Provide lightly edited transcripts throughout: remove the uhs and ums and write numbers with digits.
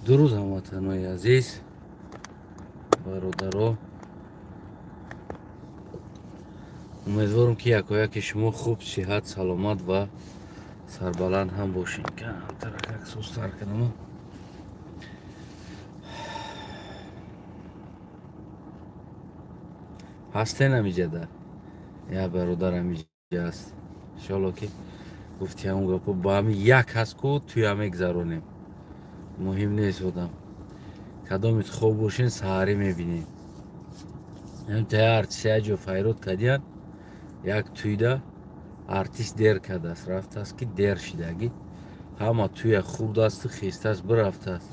дуруд ҳамватанои азиз, бародаро, умедворам ки якояки шумо хуб, сиҳат, саломат ва сарбаланд ҳам бошед. Камтарак сустар кунам. ҳастен амиҷада я бародар амиҷа аст. Иншоалло ки гуфти ҳамун гапо ба ҳами як ҳаст ку туя мегзаронем. Муҳим нест одам кадомит хоб бошен саҳарӣ мебинем. тая артист яҷо файрод кардиян, як туйда артист дер кардааст, рафтааст ки дер шидаги ҳама туя хурдасту хистааст бирафтааст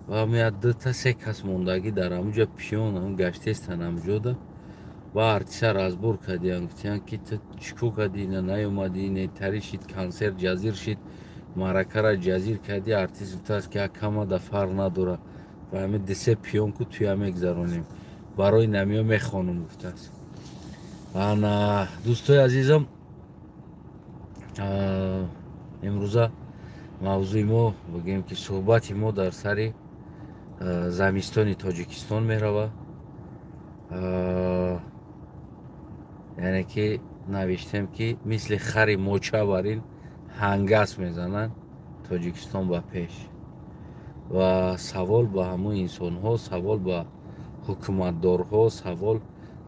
ва ҳамия дута се кас мондаги дар ҳамуҷа пиён ҳам гаштестан ҳамуҷода ва артиста разбор кардиян, гуфтиян ки ту чӣ ку кардӣ, ина наёмадӣ, ина тари шид, консерт ҷазир шид, маъракара ҷазир кардӣ. Артист гуфтааст ки якамада фарқ надорад, ва ҳами дисе пиён ку туя мегзаронем, барои намиё мехонум гуфтааст. ана дӯстои азизам, имрӯза мавзӯи мо бигем ки суҳбати мо дар сари замистони Тоҷикистон меравад. яъне ки навиштем ки мисли хари моча бар ин ҳангас мезананд Тоҷикистон ба пеш. ва савол ба ҳамои инсонҳо, савол ба ҳукуматдорҳо, савол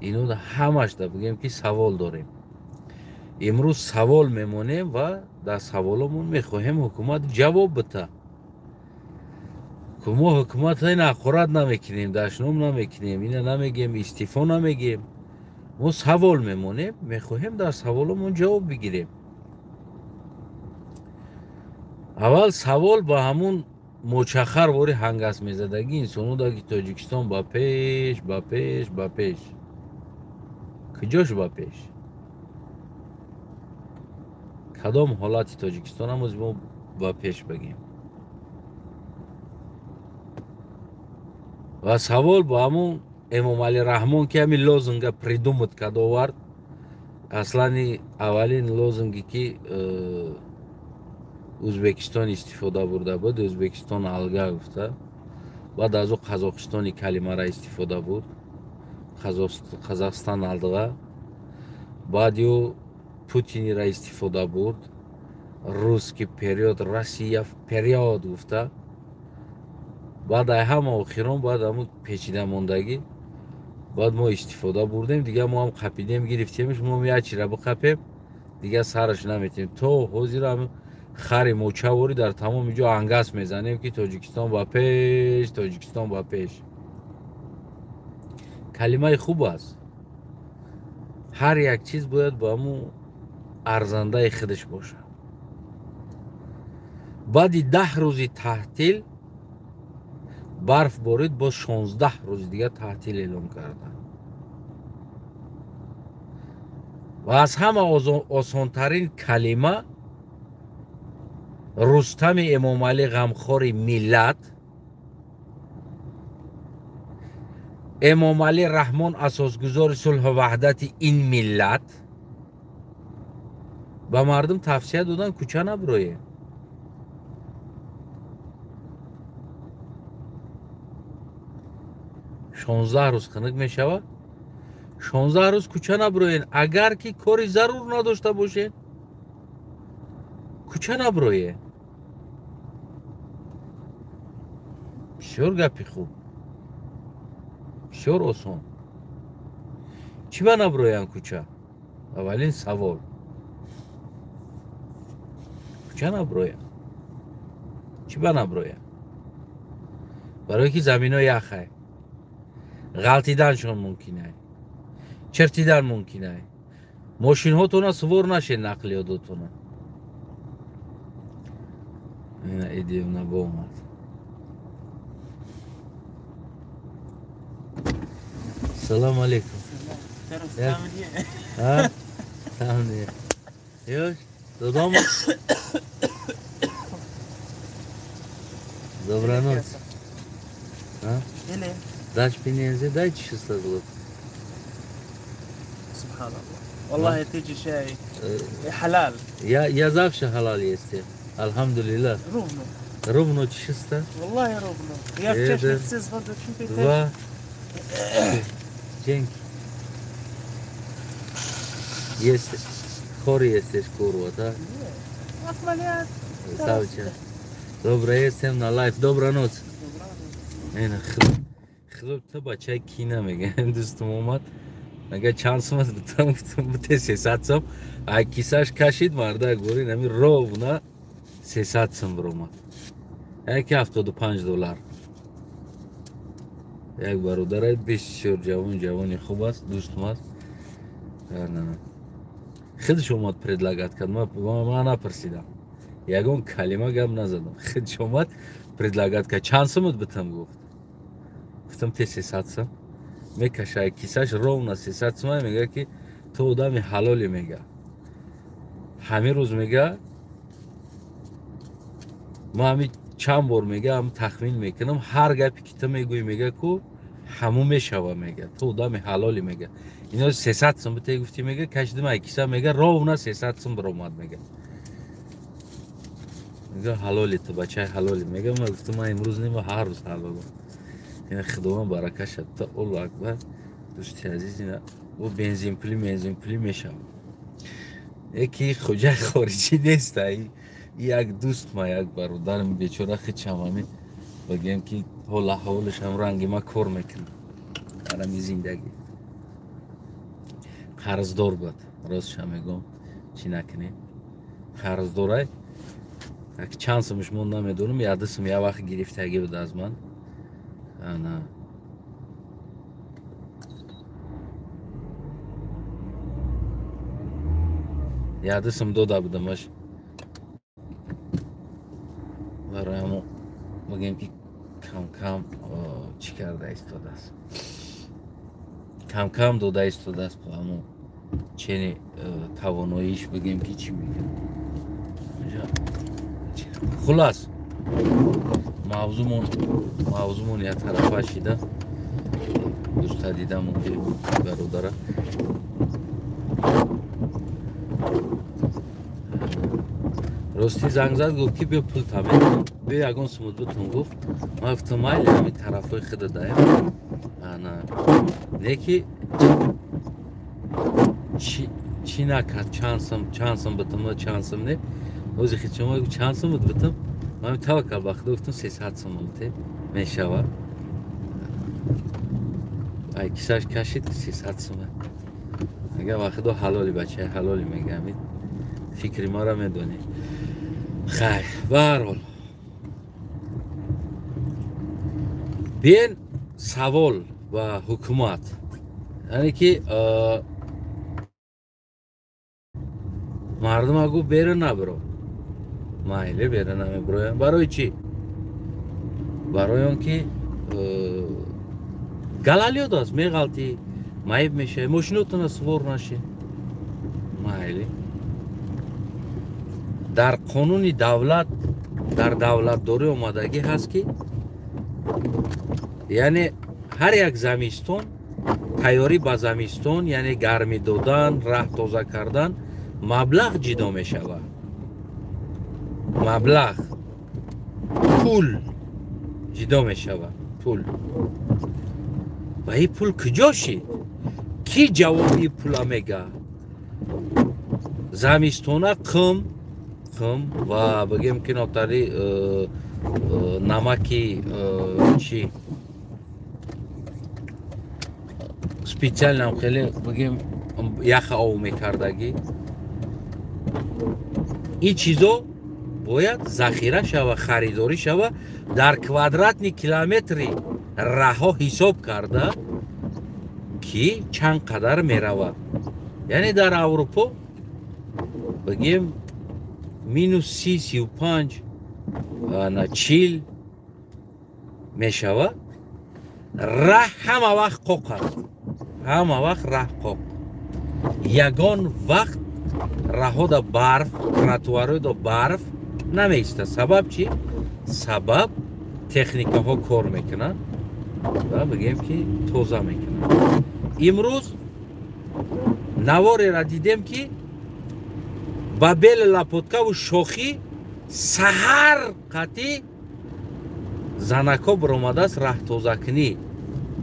ино ҳамаш да бигем ки савол дорем. имрӯз савол мемонем ва дар саволомон мехоҳем ҳукумат ҷавоб бита. ку мо ҳукумат нақорат намекунем, дашном намекунем, ина намегем, истифо намегем. мо савол мемонем, мехоҳем дар саволомон ҷавоб бигирем. аввал савол ба ҳамун мочахар вори ҳангас мезадаги инсоно да ки Тоҷикистон ба пеш, ба пеш, ба пеш. куҷош ба пеш? кадом ҳолати Тоҷикистон амоз мо ба пеш бигем? ва савол ба ҳамун Эмомалӣ Раҳмон ки ҳамин лозунга придумат кад овард. аслани аввалин лозунги ки Ӯзбекистон истифода бурда буд, Ӯзбекистон алга гуфта. баъд аз о Қазоқистони калимара истифода буд, Қазоқистон алга. баъд ё Путинира истифода бурд, русский период, Россия период гуфта. баъд ай ҳама охирон баъд ҳамун печидамондагӣ баъд мо истифода бурдем, дига мо ҳам қапидем, гирифтемш, мо ячира биқапем, дига сараш наметем. то ҳозир ҳам хари мочавори дар тамоми ҷо ангас мезанем ки Тоҷикистон ба пеш, Тоҷикистон ба пеш. калимаи хуб аст. ҳар як чиз бояд ба ҳамун арзандаи худаш бошад. баъди 10 рӯзи таътил барф борид, боз 16 рӯзи дига таътил эълон кардан. ва аз ҳама осонтарин калима Рустами Эмомалӣ ғамхори миллат, Эмомалӣ Раҳмон асосгузори сулҳу ваҳдати ин миллат ба мардум тавсия додан кӯча набироед. 16 рӯз хунук мешавад. 16 рӯз кӯча набироед. агар ки кори зарур надошта бошед, кӯча набироед. бисёр гапи хуб, бисёр осон. чӣ ба набироян кӯча? аввалин савол. кӯча набироян. чӣ ба набироян? барое ки замино яхай. ғалтиданшон мумкин ай, чертидан мумкин ай. мошинҳотона сувор нашед, нақлиётотона. ина идиёна бо омад. салому алейкум. Там не. Ёж, додому. Добра ноч. Или? Даш пенензе, дай 600 злот. سبحان الله والله تيجي شيء حلال Я завше халал есте. Алхамдулилlah. ровно Ровно чисто. Wallahi ровно. Я Это вчера все сходу чуть-чуть. Два. Деньги. Есть. Хори есть курва, да? Ахмалят. Савча. Доброе всем на лайф. Доброй ночи. Эна хлопта бачай кина меган дустум омад. Ага чансымыз бутем сесатсам. Ай кисаш кашид марда гори нами ровно сесатсам брома. Як $75. Як бародарай бисёр ҷавони хуб аст, дӯстум аст. Худш омад предлагат кард. Ман напарсидам. Ягон калима гап назадам. Худш омад предлагат кард. Чанд сомат битам гуфт. Гуфтам те 300 сом. Мекашай кисаш ровно 300 сом мега ки то одами ҳалоле мега. Ҳамин рӯз мега ма ҳами чанд бор мега ҳам тахмин мекунам. Ҳар гапе ки ту мегӯӣ мега ку ҳамун мешава мега. То одами ҳалоле мега. Ино 300 сом бите гуфти мега кашидам ай киса мега ровно 300 сом баромад мега. Мега ҳалоле ту бачаи ҳалоле мега. Ма гуфтам ман имрӯз нема ҳар рӯз ҳалолам. Ина худованд барака шад. Та Аллоҳу акбар. Дӯсти азиз ина бо бензин пулӣ мешава. Яки хуҷаи хориҷӣ нест. Як дӯст ма як бародарам бечора хичам ҳамин бигем ки ҳол аҳволашам ранги ма кор мекунад. дар ҳамин зиндагӣ. Қарздор буд. Ростша мегӯям. Чӣ накунем? Қарздорай як чанд сомаш мон намедонам. 1 сом як вақт гирифтагӣ буд аз ман. Ана яда сом дода будамаш. Барои ҳамо бигем ки кам чӣ карда истодааст. Кам дода истодааст бо ҳамо чени тавоноиш бигем ки чӣ мекунад. Хулас мавзумон як тарафа шида. Дӯста дидам ки бародара рости занг зад гуфт ки биё пул тамед. Биё ягон сумуд бутун гуфт. Ман гуфтам майли ҳамин тарафҳои худа даем. Ана не ки чӣ накард чанд сом бутам чанд сом не. Ози хичома гуфт чанд сом буд бутам. Ман таваккал ба худо гуфтам 300 сом те мешава. Ай кисаш кашид 300 сом. Ага ба худо ҳалоли бачаи ҳалоли мегам. Фикри мара медонӣ. Хайр, ба ҳар ҳол биен савол ба ҳукумат. Яъне ки мардума гуфт бера набиро. Майли бера намебироям. Барои чӣ? Барои он ки галалиёт аст, меғалтӣ, майиб мешавӣ, мошинотона сувор нашӣ. Майли. Дар қонуни давлат, дар давлатдорӣ омадагӣ ҳаст ки яъне ҳар як замистон тайёрӣ ба замистон, яъне гармӣ додан, раҳ тоза кардан маблағ ҷидо мешавад. Маблағ пул ҷидо мешавад. Пул. Ва ин пул куҷо шид? Ки ҷавоби пула мегаҳад? Замистона қум ва бигем ки нотари намаки чӣ специалнам хеле бигем яха ов мекардагӣ. Ин чизо бояд захира шава, харидорӣ шава, дар квадратни километри раҳҳо ҳисоб карда ки чанд қадар меравад. Яъне дар Аврупо бигем -30-35 на 40 мешавад. Раҳ ҳама вақт қоқ аст. Ҳама вақт раҳ қоқ. Ягон вақт раҳода барф, тротуарода барф намеистад. Сабаб чӣ? Сабаб техникаҳо кор мекунанд ва бигем ки тоза мекунанд. Имрӯз наворера дидем ки ба бели лапоткаву шохӣ саҳар қатӣ занако биромадааст раҳтозакунӣ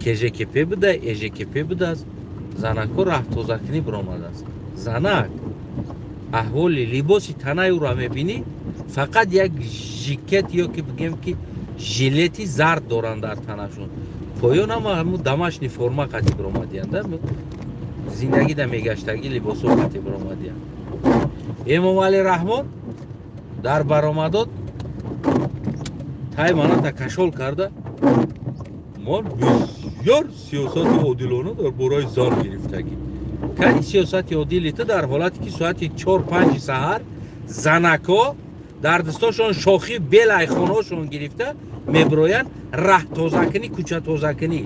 кежекепе буда эжекепе будааст занако раҳтозакунӣ биромадааст занак аҳволи либоси танаи ӯро мебинӣ фақат як жикет ё ки бигем ки жилети зард доранд дар танашон поён ҳама ҳамун домашни форма қати биромадианда зиндагӣ да мегаштагӣ либосо қати биромадиянд эмомалӣ раҳмон дар баромадот тай маната кашол карда ман бисёр сиёсати одилона дар бораи зан гирифтагӣ кани сиёсати одили ту дар ҳолате ки соати 4-5 саҳар занако дар дастошон шохи белай хонаҳошон гирифта мебироянд раҳтозакунӣ кӯчатозакунӣ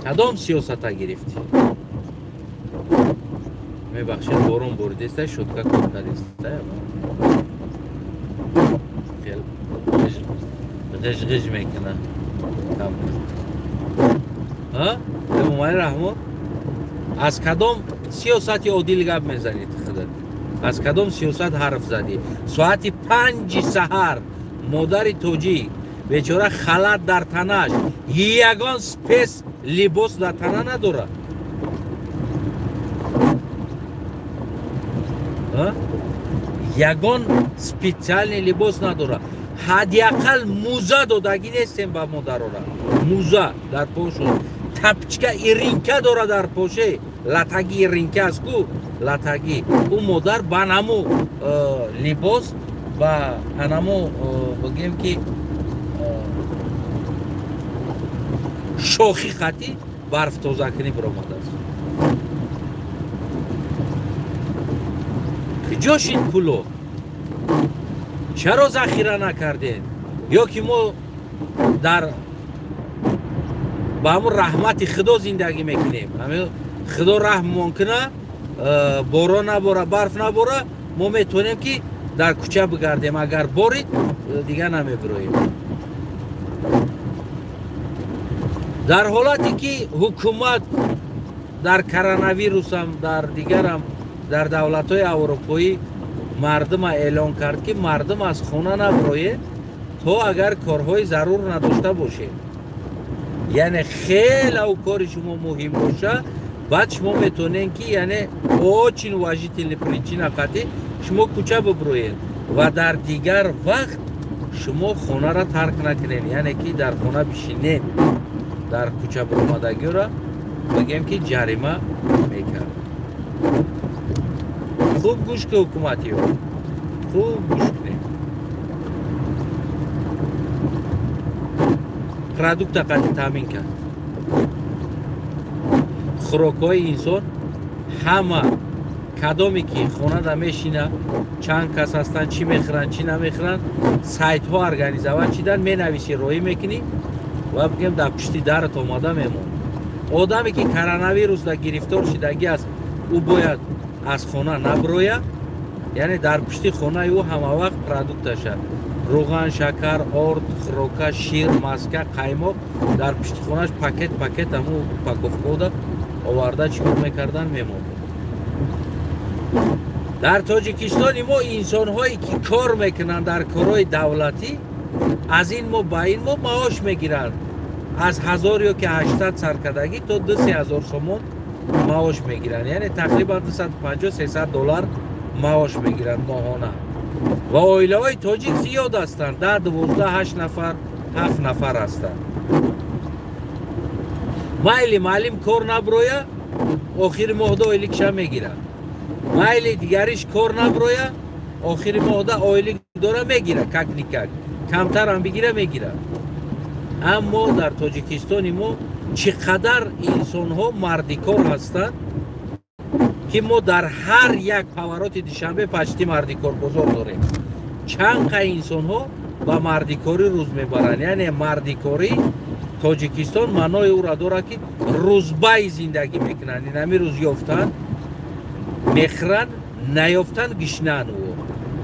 кадом сиёсата гирифтӣ мебахшед борон боридеста шутка кардеста ғиж мекуна эмомалӣ раҳмон аз кадом сиёсати одил гап мезанед худат аз кадом сиёсат ҳарф задӣ соати 5 саҳар модари тоҷик бечора халат дар танааш ягон спес либос дар тана надорад ягон специални либос надорад ҳадиақал муза додагӣ нестем ба модарора муза дар пошон тапчка иринка дора дар поше латаги иринка аст ку латаги ӯ модар ба намо либос ба анамо бигем ки шохи хати барфтозакунӣ биромадааст куҷо шид пуло чаро захира накардем ё ки мо дар ба ҳамун раҳмати худо зиндагӣ мекунем худо раҳммон куна борон набора барф набора мо метавонем ки дар кӯча бигардем агар борид дигар намебироем дар ҳолате ки ҳукумат дар коронавирусам дар дигарам дар давлатҳои аврупоӣ мардума эълон кард ки мардум аз хона набироед то агар корҳои зарур надошта бошед яъне хеле кори шумо муҳим боша баъд шумо метавонед ки яъне очин уважительни причина қатӣ шумо кӯча бибироед ва дар дигар вақт шумо хонара тарк накунед яъне ки дар хона бишинед дар кӯча биромадагиро бигем ки ҷарима мекард хуб гӯш ки ҳукуматиё хуб гӯш кунед продукта қати таъмин кард хӯрокҳои инсон ҳама кадоме ки хонада мешина чанд кас ҳастанд чӣ мехӯранд чӣ намехӯранд сайтҳо организова чидан менависӣ роӣ мекунӣ ва бигем дар пушти дарат омада мемон одаме ки коронавирусда гирифтор шидагӣ аст ӯ бояд аз хона набироя яъне дар пушти хонаи ӯ ҳамавақт продукташа руған шакар орд хӯрока шир маска қаймоқ дар пушти хонааш пакет ҳаму упаковкода оварда чикор мекардан мемон дар тоҷикистони мо инсонҳое ки кор мекунанд дар корҳои давлатӣ аз ин мо ба ин мо маош мегиранд аз 1000 ё ки 800 саркардагӣ то 2000 сомон маош мегиранд яъне тақрибан $250-300 маош мегиранд моҳона ва оилаҳои тоҷик зиёд ҳастанд 10-12-8 нафар 7 нафар ҳастанд майли маълим кор набироя охири моҳда ойликша мегирад майли дигариш кор набироя охири моҳда ойлик дора мегира какникак камтарам бигира мегира аммо дар тоҷикистони мо чӣ қадар инсонҳо мардикор ҳастанд ки мо дар ҳар як павароти душанбе пачти мардикорбозор дорем чанд қай инсонҳо ба мардикорӣ рӯз мебаранд яъне мардикорӣ тоҷикистон маънои ӯро дорад ки рӯзбаи зиндагӣ мекунанд инами рӯз ёфтанд мехӯранд наёфтанд гишнаанд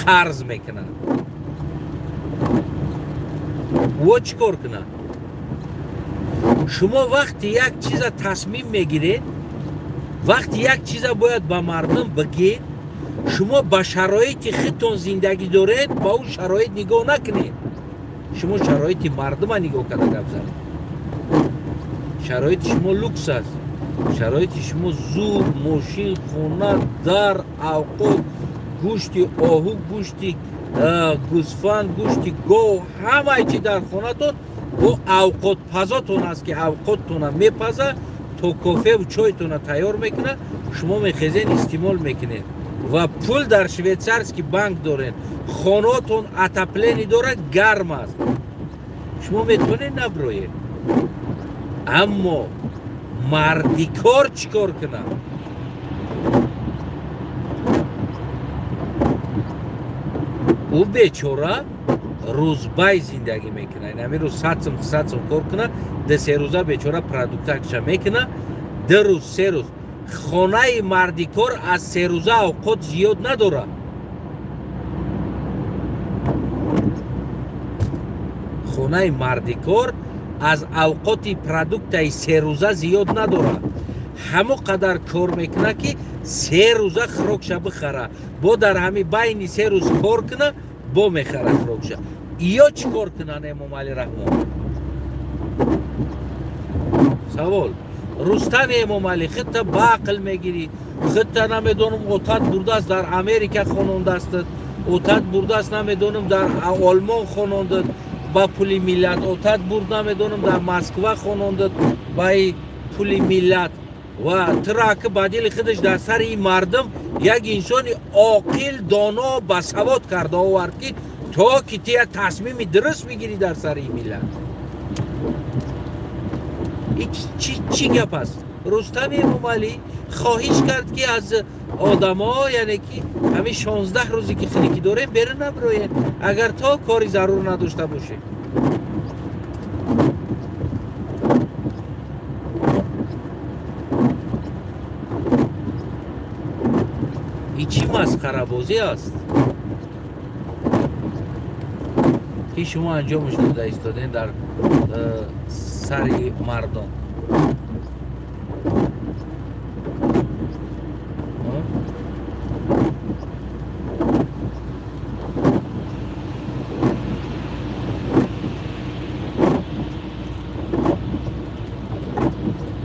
қарз мекунанд во чӣ кор кунанд шумо вақти як чиза тасмим мегиред вақти як чиза бояд ба мардум бигед شما با شرایط خودتون زندگی دارید با اون شرایط نگاه نکنید شما شرایط مردم نگاه کرده گپ زنید شرایط شما لوکس است شرایط شما زور ماشین خونه در اوقات گوشت آهو گوشت گوسفند گوشت گاو همه چی در خونه‌تون با اوقات پزاتون است که اوقاتتون میپزه تو کافه و چایتون تیار میکنه شما میخیزین استعمال میکنید و پول در شویتزارسکی بانک دارین خانه‌تون اتاپلینی داره گرم است شما میتونید نبروید اما مردی کار چیکار کنه او بیچاره روزبای زندگی میکنه این همین روز ساعت کار کنه ده سه روزه بیچاره پرادکتاکشا میکنه ده روز سه روز خانه مردی کار از سه روزه اوقات زیاد نداره خانه مردی کار از اوقات پرادکت سه روزه زیاد نداره همو قدر کار میکنه که سه روزه خروکشه بخره با در همی بین سه روز کار کنه با میخره خروکشه یا چی کار کنه امام علی رحمان سوال رستم امام علی خودت با عقل میگیری خودت نمیدونم اوتاد برده است در امریکا خوننده است اوتاد برده است نمیدونم در آلمان خوننده با پولی ملت اوتاد برده نمیدونم در مسکو خوننده با پولی ملت و تراک بدیل خودش در سر این مردم یک انسان عاقل دانا باسواد کرده آورد که تا که تیا تصمیم درست میگیری در سر این ملت چی گپ است رستم امام علی خواهش کرد که از آدما یعنی که همین 16 روزی که خنکی داره بره نبروید اگر تا کاری ضرور نداشته باشه این چی مسخره بازی است که شما انجامش داده ایستادین در سر مردم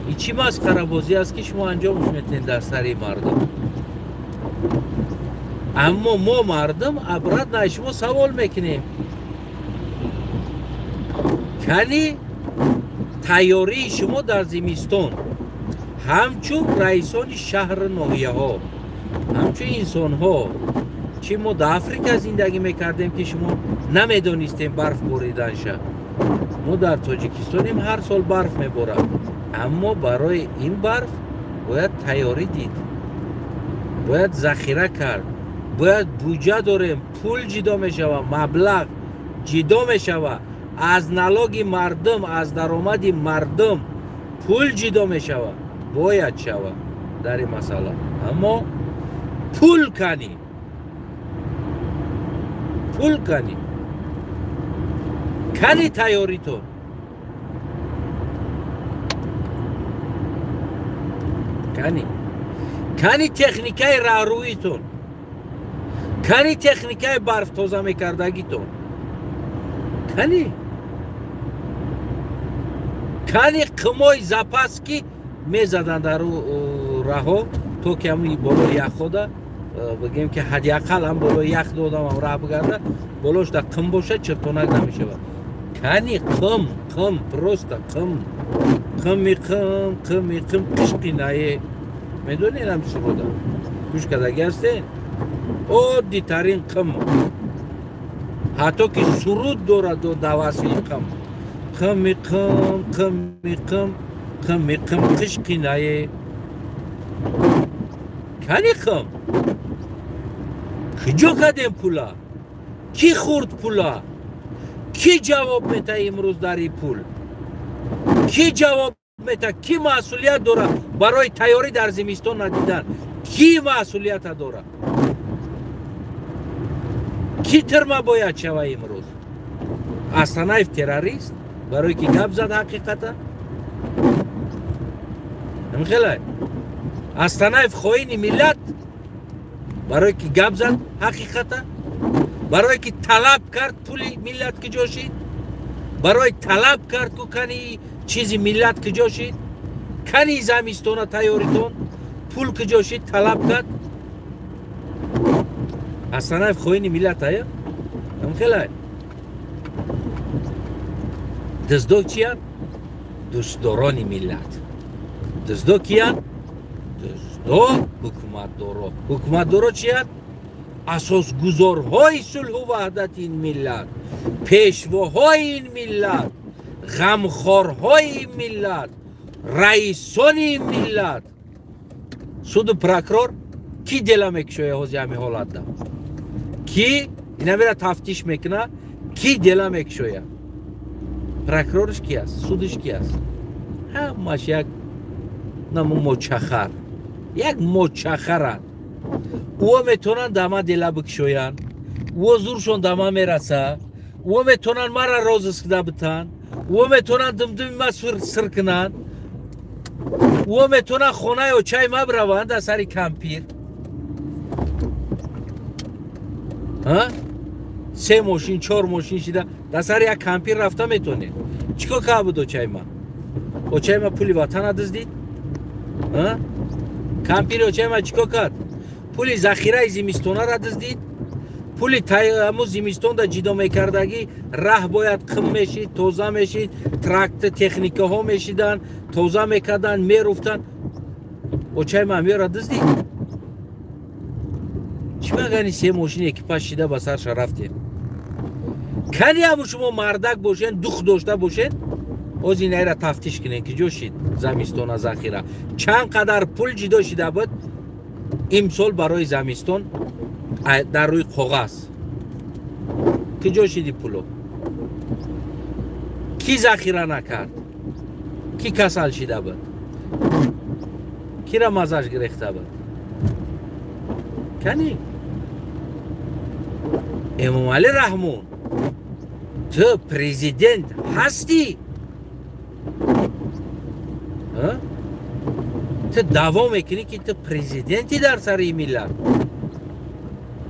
این چی مسخره بازی است که شما انجامش میتین در سر مردم اما ما مردم عبرت نه شما سوال میکنیم کنی تیاری شما در زمستان همچون رئیسان شهر ناحیه ها همچون انسان ها چی ما در افریقا زندگی میکردیم که شما نمیدونستیم برف بریدن شه ما در تاجیکستانیم هر سال برف میباره اما برای این برف باید تیاری دید باید ذخیره کرد باید بودجه داریم پول جدا میشوه مبلغ جدا میشوه از نلاگ مردم از درآمد مردم پول جدا میشوه باید شوه در این مسئله اما پول کنی کنی تیاریتون کنی تکنیکای راهرویتون کنی تکنیکای برف تازه میکردگیتون کنی قمای زپس که میزدن در راه تو که همون بالا یخ خوده بگیم که حداقل هم بالا یخ دادم هم راه بگرده بالاش در قم باشه چرتونک نمیشه کنی قم پروستا قم قشقی نایه میدونین هم سروده گوش کدگی هستین عادی ترین قم حتی که سرود داره دو دواسوی قم قشقی نایه کنی قم کجا کدیم پولا کی خورد پولا کی جواب میده امروز در این پول کی جواب میده کی مسئولیت داره برای تیاری در زمستان ندیدن کی مسئولیت داره کی ترما باید شوه امروز استانایف تروریست برای که گپ زد حقیقتا نمیخیله استانایف خواهین ملت برای که گپ زد حقیقتا برای که طلب کرد پول ملت کجا شد برای طلب کرد که کنی چیزی ملت کجا شد کنی زمستون تیاریتون پول کجا شد طلب کرد اصلا خوینی ملت های هم خیلی دزدو چیان؟ دوستدارانی ملت دزدو کیان؟ دزدو حکومت دارو چیان؟ اساس گذارهای صلح و وحدت این ملت پیشواهای این ملت غمخوارهای این ملت رئیسان این ملت سود پروکرور کی دل میکشه از همین حالت دم کی اینا میره تفتیش میکنه کی دل میکشه پروکرورش کی است سودش کی است همش یک نمو مچخر یک مچخرن او میتونن دما دل بکشوین او زورشون دما میرسه او میتونن مرا روز سکده بتن او میتونن دمدمی ما سر کنن او میتونن خونه و چای ما بروند در سری کمپیر سه ماشین چهار ماشین شده در سر یک کمپیر رفته میتونه چیکار که بود چای ما و چای ما پولی وطن دزدید کمپیر و چای ما چیکار کرد پولی ذخیره زمستونه را دزدید پولی همون زمستون دا جدا میکردگی راه باید کم میشید توزه میشید ترکت تکنیکه ها میشیدن توزه میکردن میرفتن و چای ما میره دزدید چی مگنی سه ماشین اکیپاژ شده به سرش رفتیم کنی همون شما مردک باشین دخ داشته باشین از این را تفتیش کنین که جو شید زمستون ذخیره چند قدر پول جدا شده بود امسال برای زمستون در روی کاغذ کجا شدی پولو کی ذخیره نکرد کی کسل شده بود کی را مزاج گرفته بود کنی امام علی رحمون تو پریزیدنت هستی تو دعوا میکنی که تو پریزیدنتی در سر این ملت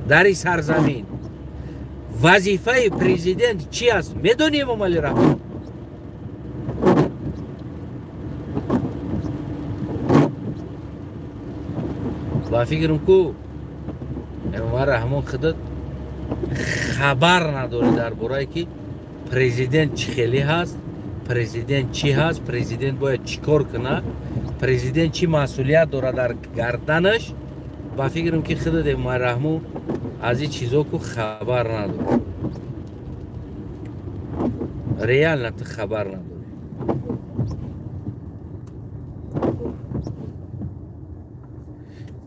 در این سرزمین وظیفه پریزیدنت چی است میدونی امام علی رحمون با فکرم کو امام رحمون خودت خبر نداره در برای که پریزیدنت چی خیلی هست پریزیدنت چی هست پریزیدنت باید چی کار کنه پریزیدنت چی مسئولیت داره در گردنش با فکرم که خودت امام رحمون از این چیزا کو خبر نداره ریال نه خبر نداره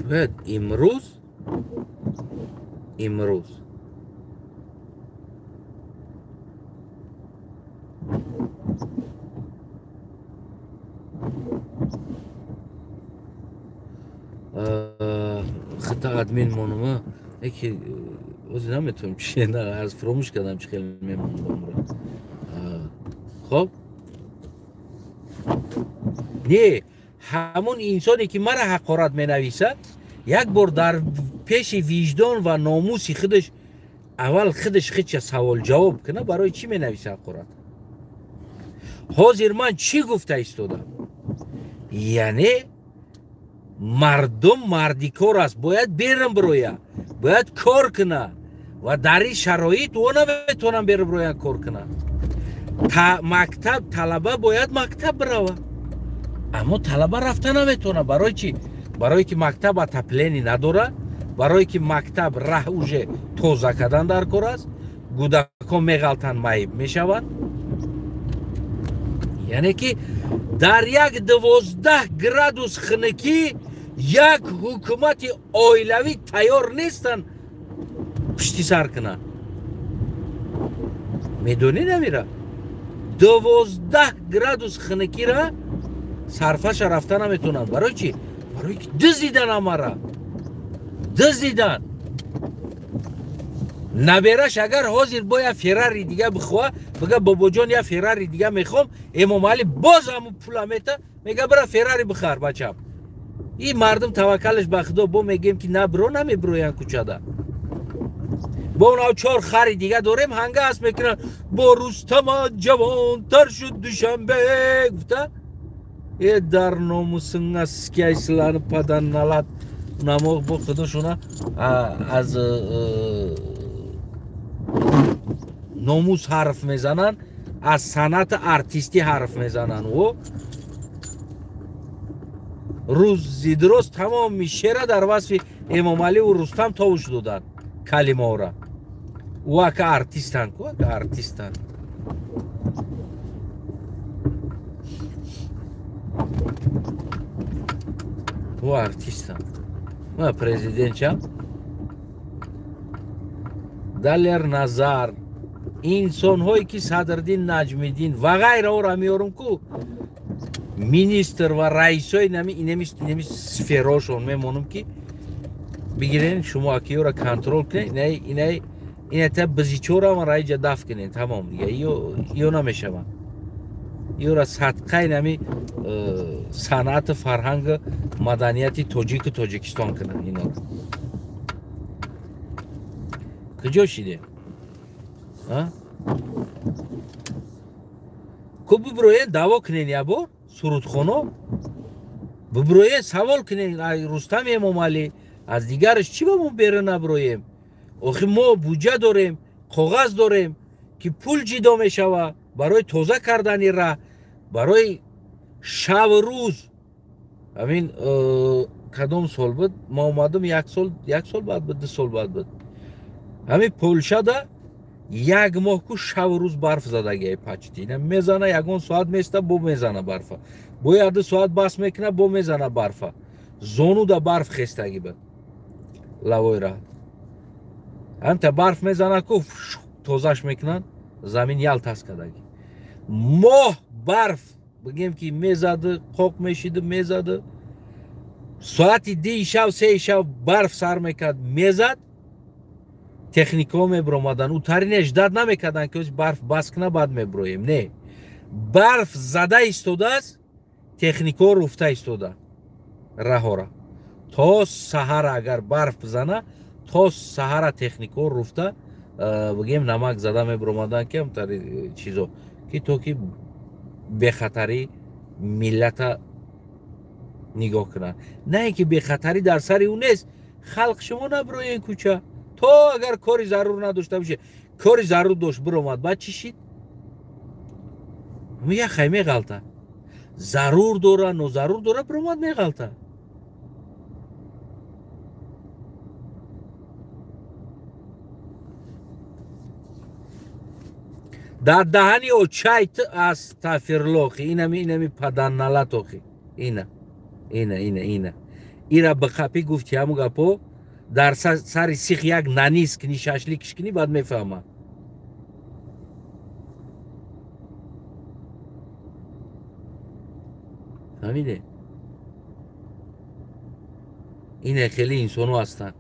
باید امروز خطا ادمین مونوما یکی از نمیتونم چیه نه از فراموش کردم چی خیلی میمونم خب نه همون انسانی که مرا حقارت مینویسه یک بار در پیش وجدان و ناموس خودش اول خودش خودش سوال جواب کنه برای چی مینویسه حقارت حاضر من چی گفته ایستادم یعنی مردم مردی کار است باید بیرم برویه باید کار کنه و در این شرایط او نمیتونم بیرم برویه کار کنه مکتب طلبه باید مکتب بروه اما طلبه رفته نمیتونه برای چی؟ برای که مکتب تپلینی نداره برای که مکتب ره اوژه توزه کردن در کار است گودکان میغلطن معیب میشوند یعنی که در یک 12 گرادوس خنکی یک حکومت اویلوی تیار نیستن پشتی سر کنن میدونی نمیره 12 گرادوس خنکی را صرفش رفتن نمیتونن برای چی؟ برای که دزدیدن امارا دزدیدن نبیرش اگر حاضر با یه فراری دیگه بخواه بگه بابا جان یه فراری دیگه میخوام امام علی باز همون پولا میته میگه برا فراری بخر بچم این مردم توکلش به خدا با میگیم که نه برو نمیبروین کوچه با اون چهار خری دیگه داریم هنگه هست میکنن با رستم جوان تر شد دوشنبه گفته یه در ناموسن از که ایسلان پدن نلد نمو با خودشونه از ناموس حرف میزنن از صنعت ارتیستی حرف میزنن و روز درست تمام میشه در وصف امام علی و رستم تاوش دادن کلمه را و که ارتیستن و ارتیستن ما پرزیدنت چم دلر نظر انسان هایی که صدردین نجمیدین و غیره ها را میارم که مینیستر و رئیس های اینمی سفیراشون میمونم که بگیرین شما اکی را کنترل کنین اینه تا بزیچورا من رای جدف کنین تمام دیگه ایو نمیشه من ایو را صدقه اینمی صنعت فرهنگ مدنیتی تاجیکستان کنن اینا را کجا شیده که ببروین دعوا کنین یا با سرودخانه ببروین سوال کنین رستم امام علی از دیگرش چی بامون بیره نبرویم آخه ما بودجه داریم کاغذ داریم که پول جدا میشوه برای تازه کردنی را برای شب و روز همین کدام سال بود ما اومدم یک سال بعد بود 2 سال بعد بود همین پولشه ده یک ماه کو شب و روز برف زدگی پچتی میزنه یگون ساعت میسته بو میزنه برفه بو 2 ساعت بس میکنه بو میزنه برفه زونو ده برف خستگی بود لوای را هم تا برف میزنه کو توزش میکنن زمین یلتاس کدگی ماه برف بگیم که میزده قوق میشیده میزده ساعتی 2 شب 3 شب برف سر میکرد میزد تکنیکا میبرومدن او ترینش داد نمیکردن که برف بس کنه بعد میبرویم نه برف زده ایستوده است تکنیکا رفته ایستوده راه را تا سحر اگر برف بزنه تا سحر تکنیکا رفته بگیم نمک زده میبرومدن که همتر چیزو که تو که به خطری ملت نگاه کنن نه اینکه به خطری در سر اون نیست خلق شما نبروین کوچه تو اگر کاری ضرور نداشته باشه کاری ضرور داشت برومد بعد چی شید یه خیمه غلطه ضرور دوره نو ضرور دوره برومد میغلطه در دهنی او چایت از تفرلوخی اینمی پدن نلاتوخی اینه ایرا بخپی گفتی همو گپو در سر سیخ یک نانیس کنی شاشلیکش کنی بعد میفهمه فهمیده اینه خیلی انسانو هستن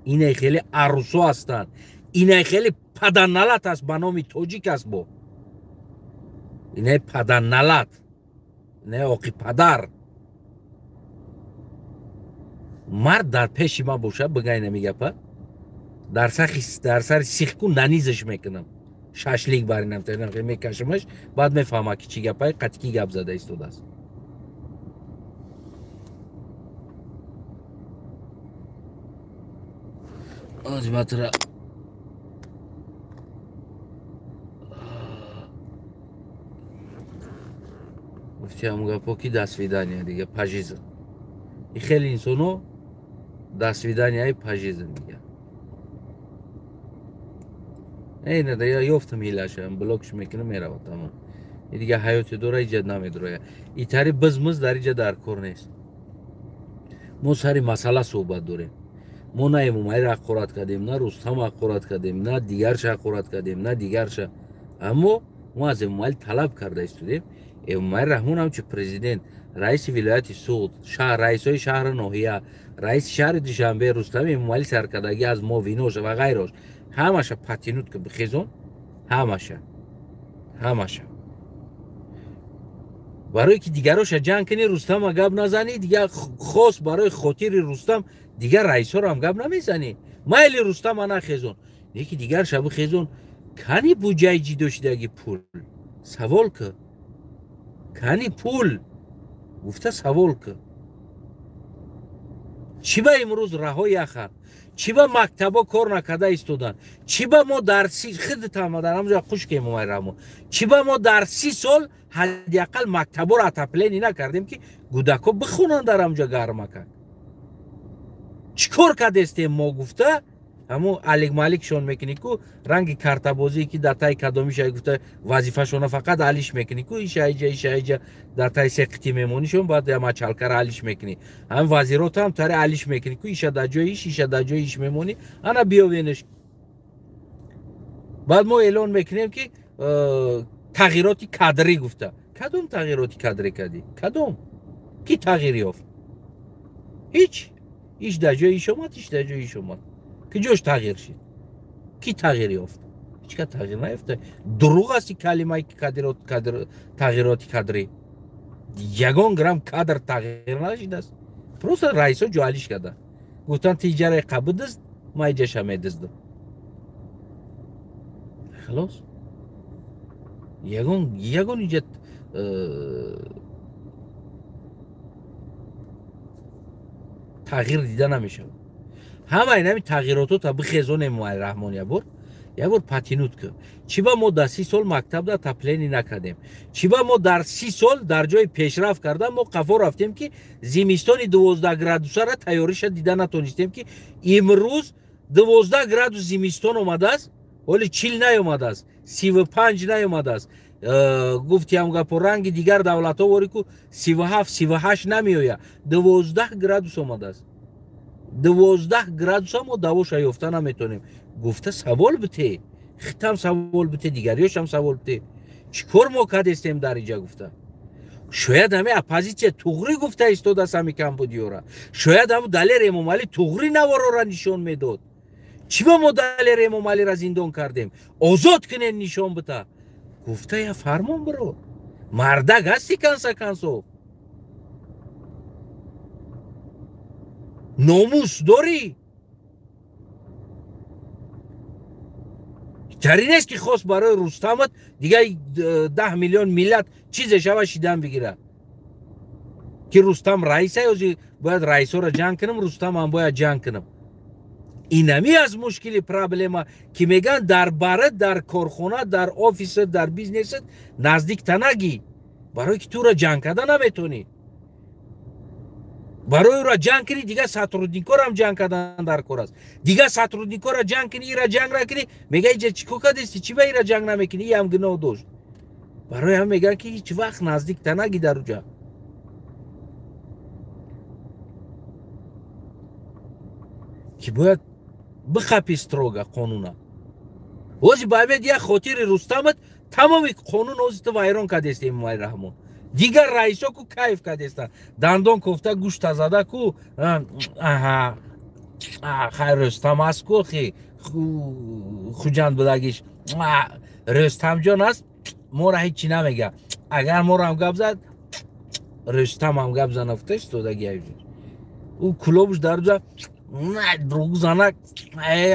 اینه خیلی عروسو هستن اینه خیلی پدنلت است به نام توجیک است با اینه پدنلت نه آقی پدر مرد در پیش ما باشه بگه نمیگه پا در سر سیخ کن ننیزش میکنم شاشلیک بارینم تا میکشمش بعد میفهمه که چی گپای قطعی گپ زده ایستوده است آجمت را گفتی همون گپا کی دست ویدانیه دیگه پاجیزه این خیلی انسانو دست ویدانیه های پاجیزه دیگه اینه دیگه یفتم هیلاشه بلوکش میکنه میره و تمام این دیگه حیاتی دوره ایجاد نمیدروه این تاری بزمز در ایجاد در کار نیست ما سری مسئله صحبت داریم ما نه امومایی را اقورات کردیم نه رستم اقورات کردیم نه دیگرش اقورات کردیم نه دیگرش اما ما از امومایی طلب کرده استودیم امومایی رحمون هم چه پرزیدنت رئیس ولایت سود شهر رئیس های شهر نوحیه رئیس شهر دوشنبه رستم امومایی سرکردگی از ما وینوش و غیرش همشه پاتینوت که بخیزون همشه برای که دیگراش جنگ کنی رستم گپ نزنی دیگه خاص برای خاطر رستم دیگر رئیس رو هم گپ نمیزنی مایل رستم انا خیزون یکی دیگر شب خیزون کنی بودجه جی داشتگی پول سوال که کنی پول گفته سوال که چی با امروز رهای اخر چی با مکتبا کار نکرده ایستادن چی با ما در خودت هم در همونجا خوش که ما رحمون چی با ما در 30 سال حداقل مکتبا رو اتپلینی نکردیم که گودکا بخونن در همونجا گرمکن چیکار کرده استیم ما گفته همون علیک مالک شون میکنی که رنگ کارتبازی که در تای کدامیش گفته وظیفه شونه فقط حلش میکنی که ایشا در تای سقطی میمونی شون بعد ما چالکر حلش میکنی هم وزیرات هم تره حلش میکنی که ایشا در جایش میمونی انا بیاوینش بعد ما اعلان میکنیم که تغییراتی کادری گفته کدوم تغییراتی کادری کردی کدوم کی تغییر یافت هیچ در جایش اومد هیچ در جایش اومد که جوش تغییر شد کی تغییر یافت هیچ که تغییر نیافته دروغ است کلمه که تغییراتی کادری یگان گرم کادر تغییر نشده است پروسه رئیس جوالیش کرده گفتن تیجاره قبض است ما ایجاش هم دزدم خلاص یگان ایجاد تغییر دیده نمیشه همه این تغییراتو تا بخیزون موای رحمانی یه بار پاتینوت که چی با ما در 30 سال مکتب در تپلینی نکردیم چی با ما در 30 سال در جای پیشرفت کردن ما قفا رفتیم که زمستان 12 گرادوس را تیاریش دیده نتونستیم که امروز 12 گرادوس زمستان اومده است ولی 40 نیومده است 35 نیومده است گفتی هم گپ رنگ دیگر دولت ها وری که 37 38 نمیویه 12 گرادوس اومده است 12 گرادوس هم دواش یافته نمیتونیم گفته سوال بته ختم سوال بته دیگریش هم سوال بته چیکار ما کردیم در اینجا گفته شاید همه اپوزیسیون توغری گفته ایستاد است همی کمبودیا را شاید هم دلیر امام علی توغری نوارا را نشان میداد چی با ما دلیر امام علی را زندان کردیم آزاد کنین نشان بده گفته یا فرمان برو مردک هستی کنسو ناموس داری ترین است که خواست برای رستمت دیگه 10 میلیون ملت چیزش شوه شیدن بگیره که رستم رئیسه یا باید رئیس را جنگ کنم رستم هم باید جنگ کنم اینمی از مشکلی پرابلم که میگن در بارد در کارخانه در آفیس در بیزنس نزدیک تنگی برای که تو را جنگ کردن نمیتونی برای را جنگ کنی دیگه ساترودنیکو هم جنگ کردن در کار است دیگه ساترودنیکو را جنگ کنی ایرا جنگ را کنی میگه ایجا چیکو کدستی چی به ایرا جنگ نمیکنی ای هم گناه داشت برای هم میگن که هیچ وقت نزدیک تنگی در اونجا که باید بخپی استروگا قانونا وزی باید یه خاطر رستمت تمامی قانون اوزیت وایران کدستی امای رحمون دیگر رئیسا کو کیف کردستن دندان کوفته گوشت زده کو خیر رستم است کو خی خوجند بدگیش رستم جان است ما را هیچی نمیگه اگر ما را هم گپ زد رستم هم گپ زنفتش تو دگی او کلوبش در جا دروغ زنک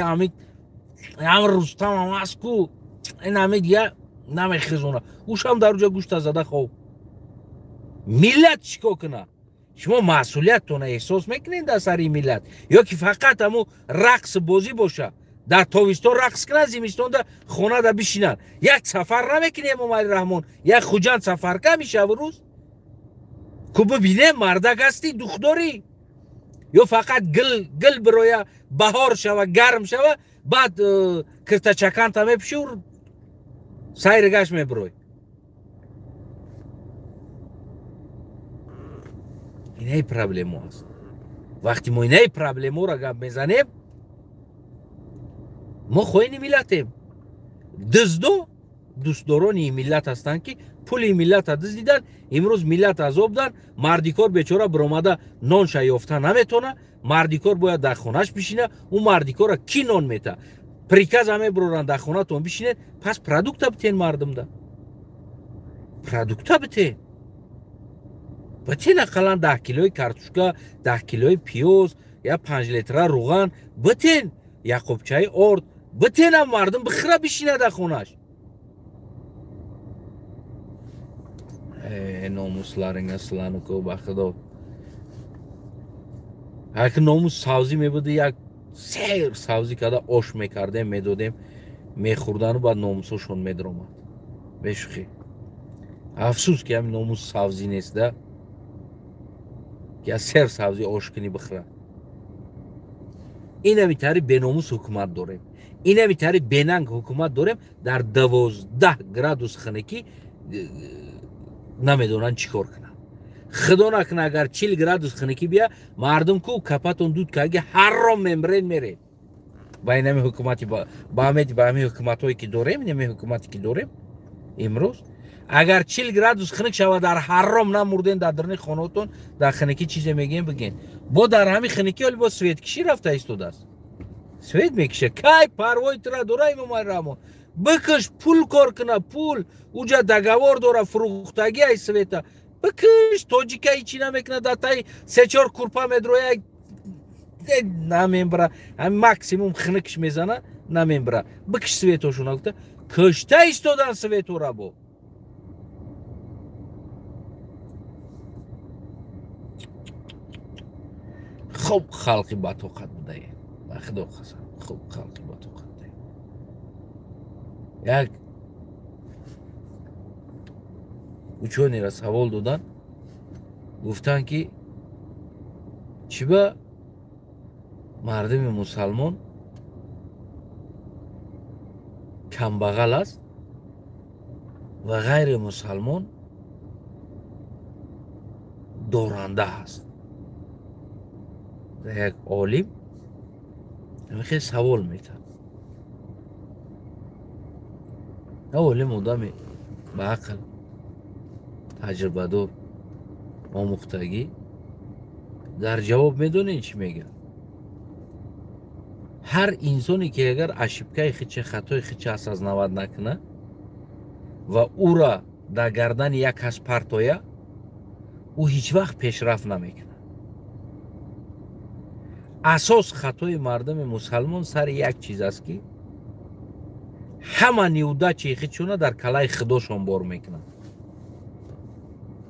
امی رستم هم است کو این همه دیگه نمیخیزونه اوش هم در جا گوشت زده خوب ملت چیکار کنه شما مسئولیتتون احساس میکنین در سری ملت یا که فقط همو رقص بازی باشه در تابستان رقص کنن زمستان در خونه در بشینن یک سفر نمیکنه امام علی رحمان یک خوجند سفر که میشه روز که ببینه مردک هستی دختاری یا فقط گل برای بهار شوه گرم شوه بعد کرتا چکان تا میپشور سایر گشت میبروی اینه پرابلم هست وقتی ما اینه پرابلم را گپ میزنیم ما خوین ملتیم دوستداران این ملت هستن که پول ملت دزدیدن امروز ملت عذاب دن مردیکار بیچاره برآمده نان یافته نمیتونه مردیکار باید در خونش بشینه اون مردیکار کی نان میته پریکاز همه برورن در خونه تون بشینه پس پرودوکت بتین مردم ده پرودوکت بتین بتین اقلا 10 کیلوی کارتوشکا 10 کیلوی پیاز یا 5 لیتر روغن بتین یا قبچه ارد بتین هم مردم بخره بشینه در خونش ناموسların aslanı ko bakıdo Hak namus savzi mebudu yak seyr savzi kada oş mekardem medodem mexurdanı ba namusoshon medromat beşxi afsus ki ham namus savzi nest da ya ser savzi oshkini bixra ina bitari benamus hukumat dorem ina bitari benang hukumat dorem dar 12 gradus xanaki نمیدونن چیکار کنن خدا نکنه اگر 40 گرادوس خنکی بیا مردم کو کپاتون دود که اگه هر رو ممرن میره با این همه حکومتی با همه حکومتایی که داریم این همه حکومتی که داریم امروز اگر 40 گرادوس خنک شود در حرام نمردن در درن خانهاتون در خنکی چیزی میگین بگین با در همین خنکی ولی با سویت کشی رفته ایستاده است سویت میکشه کای پروای ترا دورای ممرامو بکش پول کار کنه پول اوجا دگوار داره فروختگی ای سویتا بکش توجیکه ایچی نمیکنه داتای 3-4 کورپا مدروی نمیبره هم مکسیموم خنکش میزنه نمیبره بکش سویتاشون اکتا کشته ایستادن سویتو را با خوب خلقی با توقت بوده خدا قسم خوب خلقی با توقت یک учёный را савол додан гуфтанд ки чиба мардуми мусалмон камбағал аст ва ғайри мусалмон доранда аст як олим хеле савол метавонад اولم آدمی با عقل تجربه دار آموختگی در جواب میدونین چی میگه هر انسانی که اگر اشیبکای خیچه خطای خیچه از نواد نکنه و او را در گردن یک کس پرتویه او هیچ وقت پیشرفت نمیکنه اساس خطای مردم مسلمان سر یک چیز است که همه نیوده چی خیچونه در کلای خداشون بار میکنن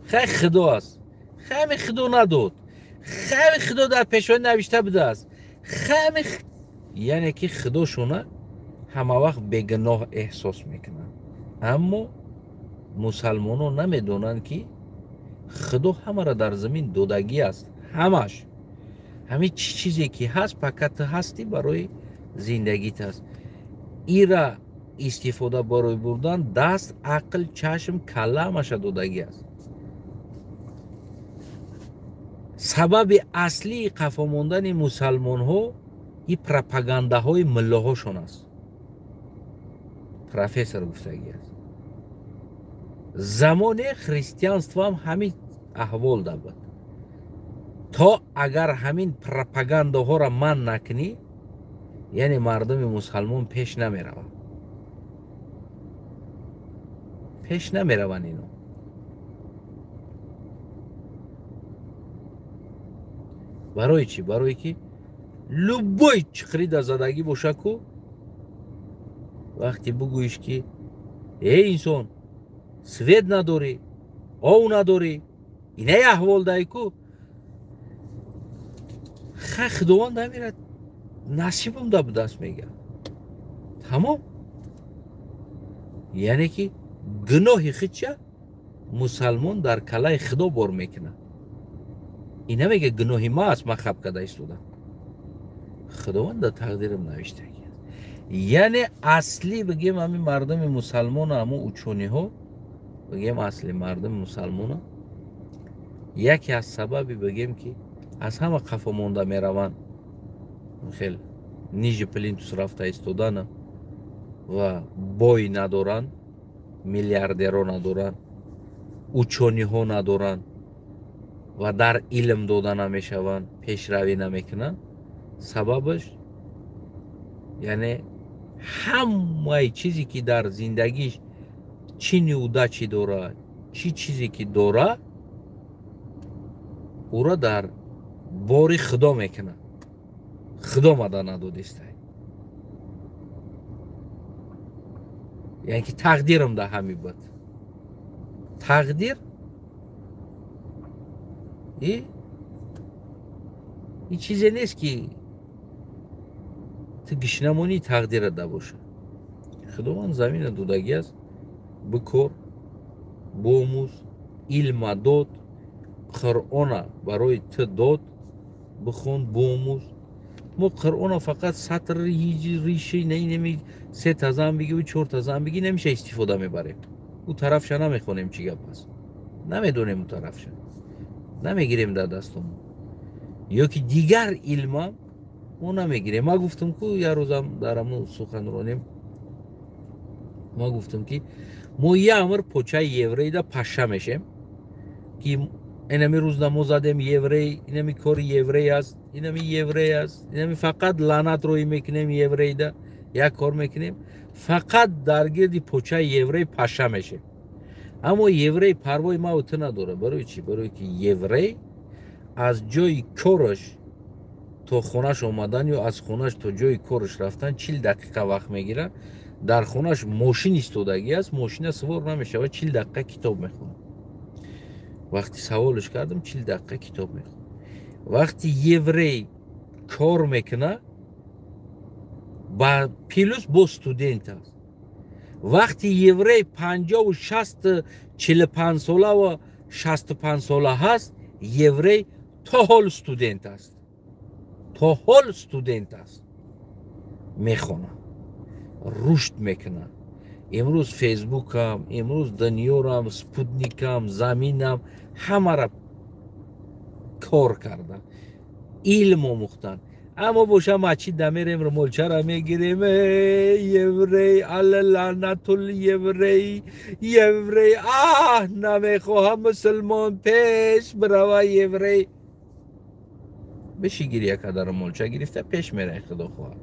خیلی خدا است خیلی خدا نداد خیلی خدا در پیشوان نوشته بوده است خیلی یعنی که خداشونه همه وقت بگناه احساس میکنن اما مسلمان ها نمیدونن که خدا همه را در زمین دودگی است همش همه چیزی که هست فقط هستی برای زندگیت است ایرا استفاده برای بردن دست عقل چشم کله همش دودگی است سبب اصلی قفا ماندن مسلمان ها این پروپاگاندا های مله هاشون است پروفسور گفتگی است زمان خریستیانستو هم همین احوال داشت تا اگر همین پروپاگاندا ها را من نکنی یعنی مردم مسلمان پیش نمی روند پیش نمی روند اینو برای چی؟ برای که لبای چخری در زدگی باشه که وقتی بگویش که ای انسان سوید نداری آو نداری اینه احوال دایی که خداوند نمیرد نصیبم دا به دست میگه تمام یعنی که گناه خودشه مسلمان در کلای خدا بار میکنه این نمیگه گناهی ما است من خب کده ایستودم خداوند در تقدیرم نوشته یعنی اصلی بگیم همین مردم مسلمان همه اوچونی ها بگیم اصلی مردم مسلمان ها یکی از سببی بگیم که از همه قفا مونده می روند خیلی نیج پلینتوس رفته ایستادن و بای ندارن میلیاردرها ندارن اوچونی ها ندارن و در علم دادن نمیشوند پیشروی نمیکنن سببش یعنی همه چیزی که در زندگیش چی نیوده چی داره چی چیزی که داره او را در باری خدا میکنه. خدا مده ندادسته. یعنی که تقدیرم ده همی بود. تقدیر این چیزی نیست که تو گشنمونی تقدیر ده باشه. خداوند زمین دودگی است. بکر بوموز علم داد قرآن برای تو داد بخون بوموز. ما قرآن فقط سطر ریشه نمی 3 تا بگی و 4 تا بگی نمیشه استفاده میبریم. او طرفش نمیخونیم چی گپ است. نمیدونیم اون طرفش. نمیگیریم در دستمون. یا که دیگر علم ما نمیگیریم. ما گفتم که یه روزم درمون سخنرانیم ما گفتم که ما یه عمر پوچه یوری دا پشه میشیم که اینمی روز نمو زدیم یوری اینمی کار یوری است اینمی یوری است اینمی فقط لعنت روی میکنیم یوری دا یک کار میکنیم فقط درگیردی پوچه یوری پشه میشیم. اما یوری پروای ما اوت نداره. برای چی؟ برای که یوری از جای کارش تا خونش اومدن یا از خونش تا جای کارش رفتن 40 دقیقه وقت میگیره. در خونش ماشین ایستادگی است. ماشین سوار نمیشه و 40 دقیقه کتاب میخونه. وقتی سوالش کردم 40 دقیقه کتاب میخونه. وقتی یوری کار میکنه با پیلوس با استودنت است. وقتی یوری 50 و 60 45 ساله و 65 ساله هست یوری تا حال استودنت است. تا حال استودنت است. میخونه رشد میکنه. امروز فیسبوک هم امروز دنیا هم سپوتنیک هم زمینم همه را کار کردن علم آموختن. اما باشه ما چی دمیریم رو ملچه را میگیریم یوری لعنت یوری یوری نمیخواهم مسلمان پیش برای یوری بشی گیریه که در ملچه گرفته پیش میره خدا خواه.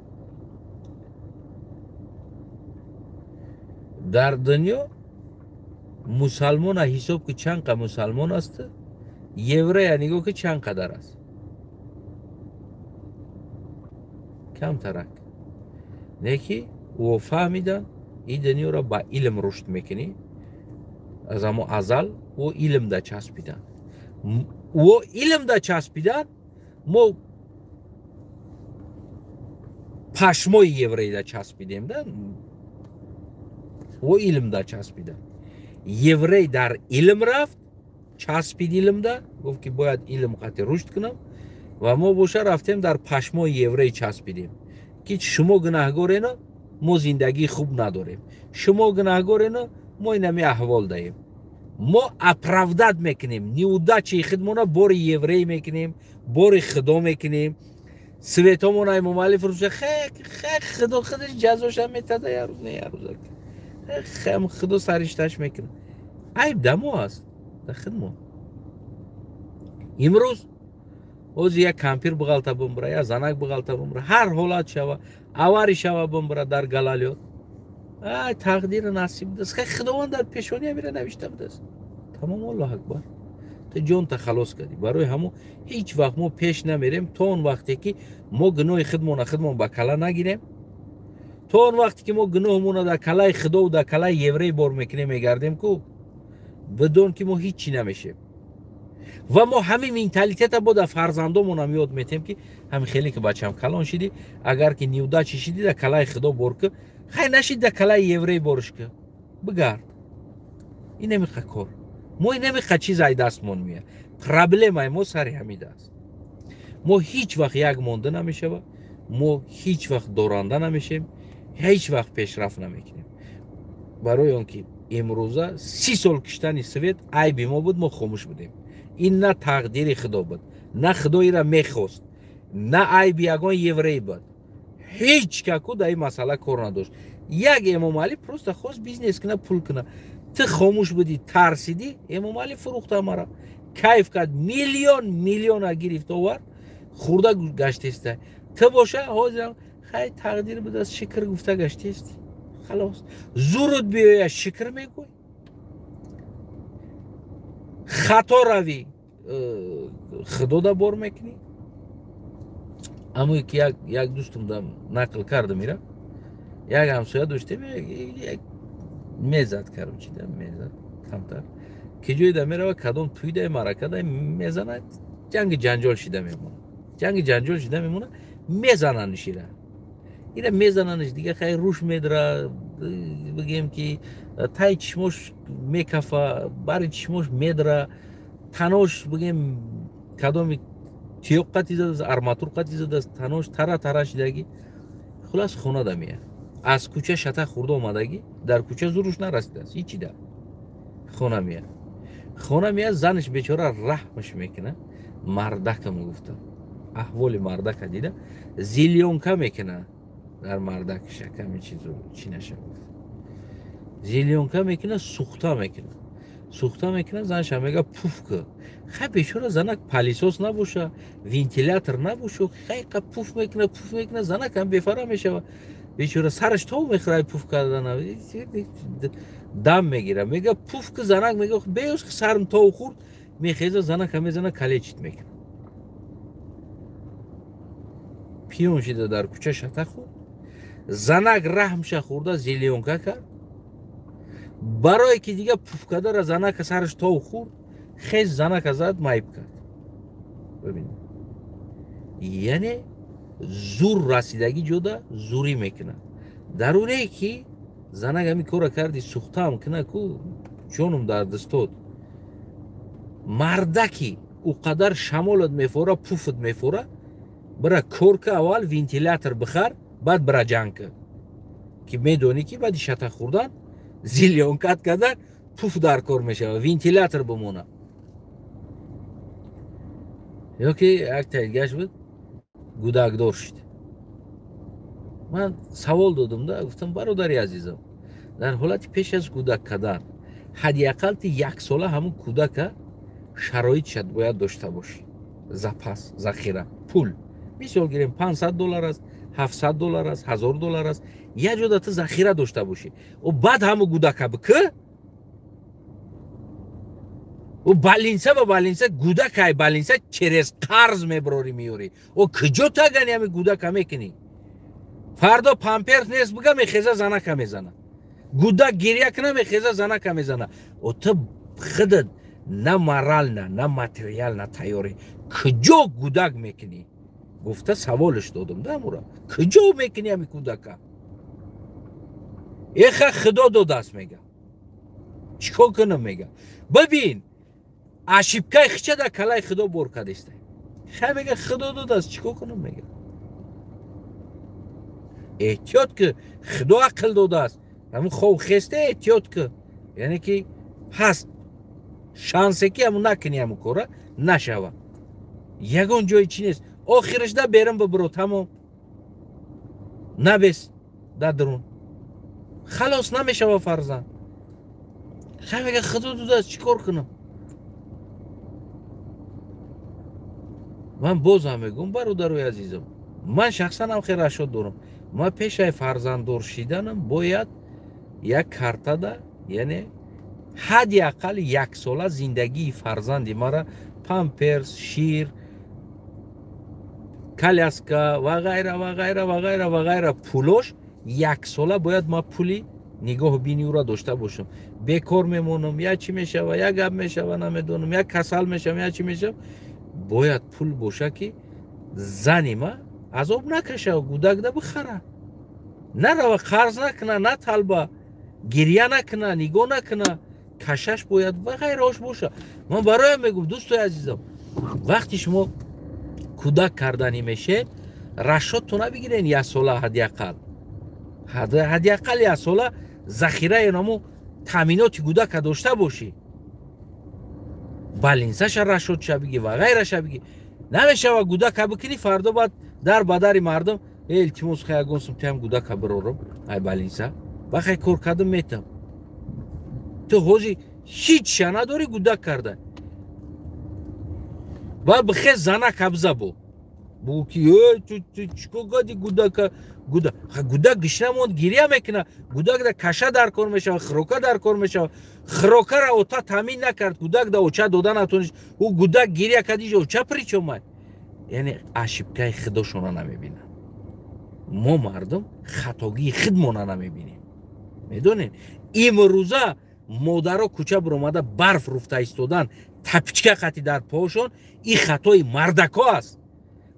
در دنیا مسلمان حساب که چند قدر مسلمان است یوری نگاه که چند قدر است کم ترک نیکی او فهمیدن این دنیا را با علم رشد میکنی از اما ازل او علم دا چسبیدن او علم دا چسبیدن ما پشمای یوری دا چسبیدیم او علم دا چسبیدن یوری در علم رفت چسبید علم دا گفت که باید علم قطع رشد کنم و ما باشه رفتیم در پشمای یوری چسبیدیم که شما گناهگارین ما زندگی خوب نداریم شما گناهگارین ما اینمی احوال دهیم ما اپراودت میکنیم نیوده چی خدمونا بار یوری میکنیم بار خدا میکنیم سویتامون های ممالی فروشه خدا خودش جزاش هم میتده یه روز نه یه روز خدا سرشتش میکنه عیب دمو هست در خدمون امروز اوز یک کمپیر بغلطه بمبره یا زنک بغلطه بمبره هر حالت شوه اواری شوه بمبره در گلالیات تقدیر نصیب دست خداوند در پیشانی میره نوشته بدست تمام الله اکبر تو جون تا خلاص کردی. برای همون هیچ وقت ما پیش نمیریم تا اون وقتی که ما گناه خودمون با کلا نگیریم تا اون وقتی که ما گناهمون در کلای خدا و در کلای یوری بار میکنیم میگردیم کو بدون که ما هیچی نمیشه و ما همین منتالیته با در فرزندامون هم یاد میتیم که همین خیلی که بچه هم کلان شدی اگر که نیوده چی شدی در کلای خدا بار که خیلی نشید در کلای یوری بارش که بگرد این نمیخواه کار ما این نمیخواه چیز ای دستمون میه پرابلم ما سر همین است ما هیچ وقت یک مونده نمیشه ما هیچ وقت دورانده نمیشیم هیچ وقت پیشرفت نمیکنیم برای اون که امروزه 30 سال کشتن سویت عیب ما بود ما خاموش بودیم این نه تقدیر خدا بود نه خدایی را میخواست نه عیب یگان یوری بود هیچ ککو در این مسئله کار نداشت یک امام علی پروست خواست بیزنس کنه پول کنه تو خاموش بودی ترسیدی امام علی فروخته مرا کیف کرد میلیون گرفت آورد خورده گشته است تو باشه حاضرم خیلی تقدیر بود از شکر گفته گشته است خلاص زورت بیایی شکر میگوی خطا روی худода бор мекунӣ. Амое ки як дӯстумдам нақл кардам ира. Як ҳамсоя доштем, як мезад короче, да, мезад камтар. Ки ҷойда мерава кадом тӯйда маъракада мезанад, ҷанги ҷанҷол шида мемонад. Ҷанги ҷанҷол шида мемонад, мезананаш ира. Ира мезананаш дига хай руш медра, бигем ки таи чишмош мекафа, бари чишмош медра, танош бигем кадоми тиёқ қати задааст, арматур қати задааст, танош тара шидагӣ. Хулас хонада меяд. Аз кӯча шата хурда омадагӣ, дар кӯча зуруш нарасидааст, ҳичи да. Хона меяд. Хона меяд, занаш бечора раҳмаш мекунад. Мардака мегуфтам. Аҳволи мардака дида, зилёнка мекунад. Дар мардакаша каме чизу чӣ наша гуфт. Зилёнка мекунад, сухта мекунад. Сухта мекунад, занаша мега пуфка. Хай бечора занак палисос набоша, вентилятор набоша, хайқа пуф мекунад, занакам бефара мешава. Бечора сараш то мехӯрад пуф кардана. Дам мегира, мега пуфка, занак мега беёс сарм то хурд, мехеза занака мезана калечит мекунад. Пиён шида дар кӯча шата хурд. Занак раҳмша хурда зилёнка кард. Барое ки дига пуфкадара занака сараш то хурд, хез занака зад майб кард. Бибинед. Яъне зур расидагӣ ҷода зурӣ мекунад. Дарурие ки занак ҳамин кора карди сухтаам кунад ку ҷонум дардистод. Мардаки уқадар шамолат мефора, пуфат мефора, бира корка аввал вентилятор бихар, баъд бира ҷанг. Ки медонӣ ки баъди шата хурдан зилёнкат кардан пуф дар кор мешава, вентилятор бимона. Ёки як тайгаш буд, гудакдор шуд. Ман савол додамда, гуфтам бародари азизам, дар ҳолати пеш аз гудак кардан, ҳадиақал ти як сола ҳамун кудака шароитшад бояд дошта бошӣ. Запас, захира, пул. Мисол гирем $500 аст, $700 аст, $1000 аст. Як ҷода ту захира дошта бошӣ. О баъд ҳамун гудака бикӣ? او بالینسه با بالینسه گودک های بالینسه چرس قرض میبروری میوری او کجا تا گنی همی گودک هم میکنی فردا پامپرس نیست بگه میخیزه زنک هم میزنه گودک گریه کنه میخیزه زنک هم میزنه او تو خودت نه مارال نه ماتریال نه تیاری کجا گودک میکنی گفته سوالش دادم ده مورا کجا میکنی همی گودک ایخه خدا دو دست میگه چیکار کنم میگه ببین اشیبکای خچه در کلای خدا بور کردیسته خیلی میگه خدا دو دست چیکار کنم میگه احتیاط که خدا عقل داده است همون خوب خسته احتیاط که یعنی که هست شانسه که همون نکنی همون کاره نشوه یگان جای چی نیست آخرش ده برم ببرو تمام نبیس در درون خلاص نمیشوه فرزن خیلی میگه خدا دو دست چیکار کنم من باز هم میگم برادرای عزیزم من شخصا هم خیلی رشاد دارم من پیش فرزنددار شدنم باید یک کارتا ده یعنی حداقل یک ساله زندگی فرزندی مرا پامپرس شیر کالیاسکا و غیره و غیره و غیره و غیره پولش یک ساله باید ما پولی نگاه بینی او را داشته باشم بیکار میمونم یا چی میشه و یا گپ میشه و نمیدونم یا کسل میشم یا چی میشم باید پول باشه که زنی ما عذاب نکشه و گودک ده بخره نرو قرض نکنه نه طلبه گریه نکنه نگاه نکنه کشش باید و غیرهاش باشه من برای میگم دوستای عزیزم وقتی شما کودک کردنی میشه رشاد تو نبگیرین یک ساله حداقل یک ساله ذخیره نمو تامینات کودک داشته باشی بالینسش رشاد شه بگی و غیرش بگی نمیشه و کودک بکنی فردا بعد در بدر مردم التماس خیلی سمتیم کودک برورم ای بالینسه بخی کار کردم میتم تو حوزی هیچ شنه داری کودک کرده و بخی زنک ابزه بو بو کی چیکو گادی گوداکا گوداک گشنمون گیریا میکنه گوداک دا کشا در کار میشه خروکا در کار میشه خروکا را اوتا تامین نکرد گوداک دا اوچا دودا نتونش او گوداک گیریا کدیش اوچا پریچ اومد یعنی اشیبکای خودشون نمیبینن ما مردم خطاگی خودمون نمیبینیم میدونین امروزه مادرها کوچه بر اومده برف رفته ایستادن تپچکه قطی در پاشون این خطای مردکا است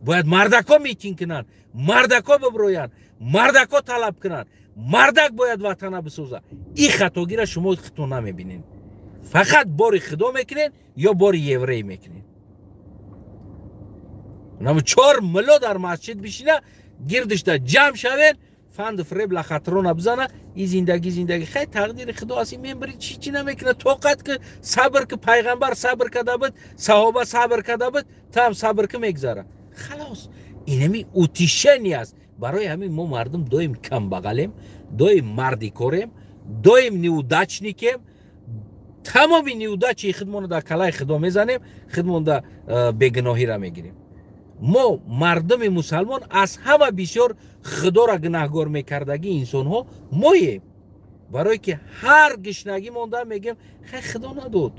باید مردکا میتینگ کنن مردکا ببروین مردکا طلب کنن مردک باید وطنه بسازه این خطاگی را شما خودتون نمیبینین فقط باری خدا میکنین یا باری یوری میکنین نمو 4 ملا در مسجد بشینه گردش در جمع شوین فند فریب لخطرون بزنه این زندگی خیلی تقدیر خدا است این میبری چی نمیکنه طاقت که صبر که پیغمبر صبر کرده بود صحابه صبر کرده بود تا هم صبر که میگذاره خلاص اینمی اوتیشنی است برای همین ما مردم دویم کم بغلیم دویم مردی کاریم دویم نیودچنیکیم تمامی نیودچی خودمون در کلای خدا میزنیم خودمون در بگناهی را میگیریم ما مردم مسلمان از همه بسیار خدا را گناهگار میکردگی انسان ها ماییم برای که هر گشنگی مونده میگیم خیلی خدا نداد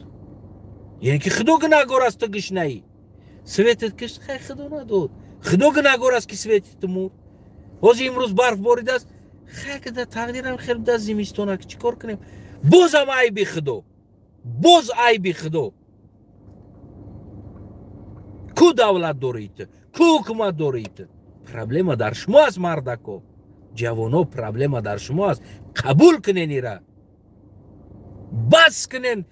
یعنی که خدا گناهگار است تو گشنهی سویتت کشت خیلی خدا نداد خدا گناهگار است که سویتت مرد باز امروز برف بارید است خیلی که در تقدیرم خیلی در زمستانه که چی کار کنیم باز هم عیبی خدا باز عیبی خدا کو دولت دارید کو حکومت دارید پرابلم در شما است مردکو جوانو پرابلم در شما است قبول کنین ایرا بس کنین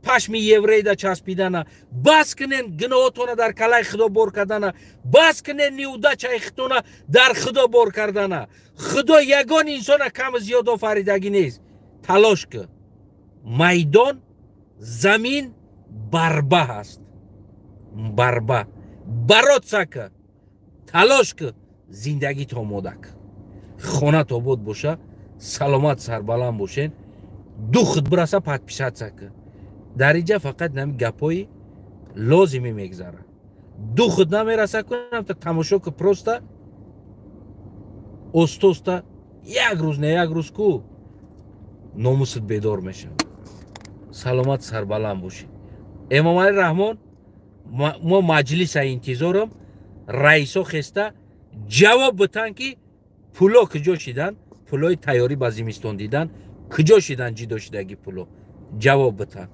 پشم یوری دا چسبیدن بس کنین گناهاتون در کلای خدا بار کردن بس کنین نیوده چایختون در خدا بار کردن خدا یگان انسان کم زیاد آفریدگی نیست تلاش که میدان زمین بربه هست بربه برات سکه تلاش که زندگی تا مودک خونه تا بود باشه سلامت سربلند باشین دو خود برسه پت پیشت سکه در اینجا فقط نمی گپایی لازمی میگذاره دو خود نمیرسه کنم تا تماشا که پروسته استوسته یک روز نه یک روز کو ناموست بیدار میشه سلامت سربلند باشی امام علی رحمان ما مجلس انتظارم رئیسا خسته جواب بتن که پولا کجا شدن پولای تیاری با زمستان دیدن کجا شدن جدا شدگی پولا جواب بتن